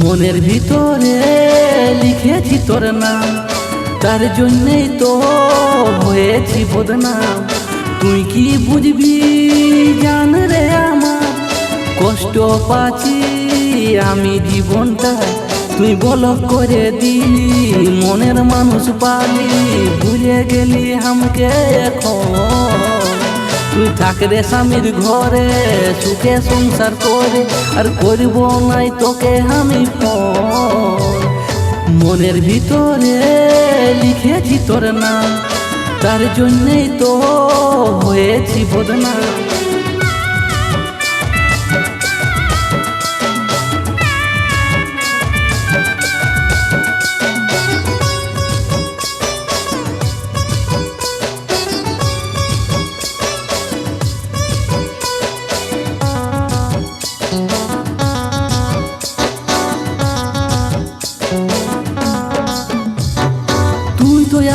মনের ভিতরে লিখেছি তোর নাম, তার জন্যেই তো হয়েছি বদনাম। তুই কি বুঝবি জান রে আমার কষ্ট পাচ্ছি আমি জীবনটায়। তুই বলক করে দিলি মনের মানুষ পালি, ভুলে গেলি আমাকে এখন। তুই থাক রে স্বামীর ঘরে সুখে সংসার করে, আর করব নাই তোকে আমি ফোন। মনের ভিতরে লিখেছি তোর নাম, তার জন্যেই তো হয়েছি বদনাম।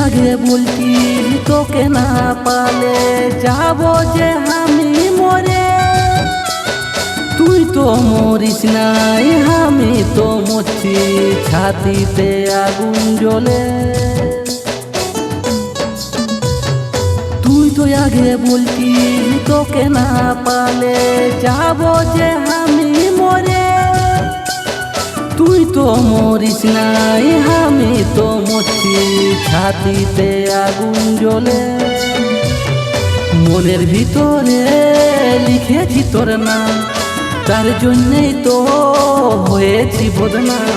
আগে বলতি তোকে না পালে যাবো যে আমি মরে, তুই তো মরিস নাই আমি তো মরছি ছাতিতে আগুন জ্বলে। তুই তো আগে বলতি তোকে না পালে যাবো যে আমি মরে, তুই তো মরিস নাই আমি তো মরছি ছাতিতে আগুন জ্বলে। মনের ভিতরে লিখেছি তোর নাম, তার জন্যেই তো হয়েছি বদনাম।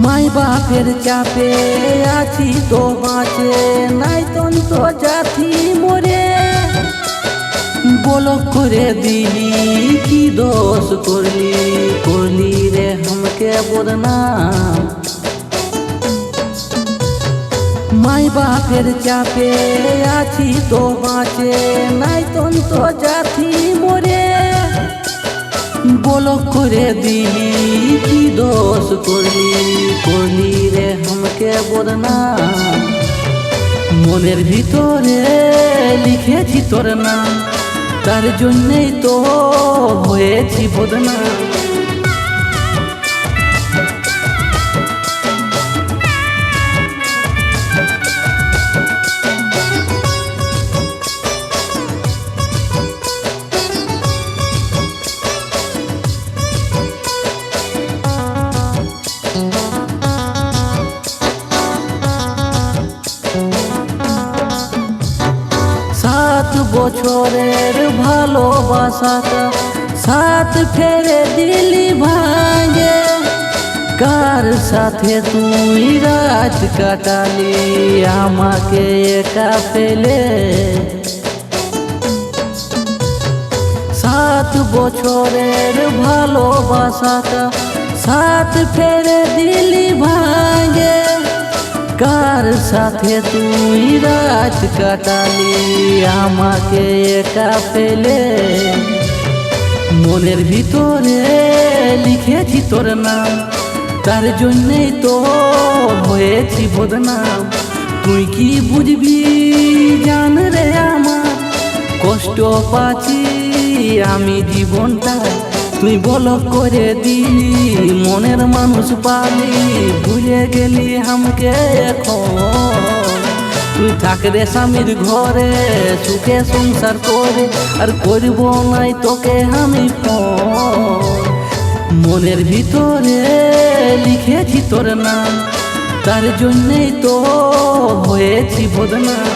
মাই বাপের চাপে আছি তো বাঁচে নাই তন্ত জাতি মরে। বলক করে দিলি কি দোষ করলি, করলি রে हमके বদনাম। মাই বাপের চাপে আছি তো বাঁচে নাই তন্ত জাতি মরে। বলক করে দিলি কি দোষ করলি, করলি রে हमके বদনাম। মনের ভিতরে লিখেছি তোর নাম, তার জন্যেই তো হয়েছি বদনাম। বছরের ভালোবাসাটা সাথ ফেরে দিলি ভাঙে। কার সাথে তুই রাত কাটালি আমাকে একা ফেলে। 7 বছরের ভালোবাসাটা সাথ ফেরে দিলি ভাঙে। কার সাথে তুই রাত কাটালি আমাকে একা ফেলে। মনের ভিতরে লিখেছি তোর নাম, তার জন্যেই তো হয়েছি বদনাম। তুই কি বুঝবি জান রে আমার কষ্ট পাচ্ছি আমি জীবনটায়। তুই বলক করে দিলি মনের মানুষ পালি, ভুলে গেলি আমাকে এখন। তুই থাক রে স্বামীর ঘরে সুখে সংসার করে, আর করব নাই তোকে আমি ফোন। মনের ভিতরে লিখেছি তোর নাম, তার জন্যেই তো হয়েছি বদনাম।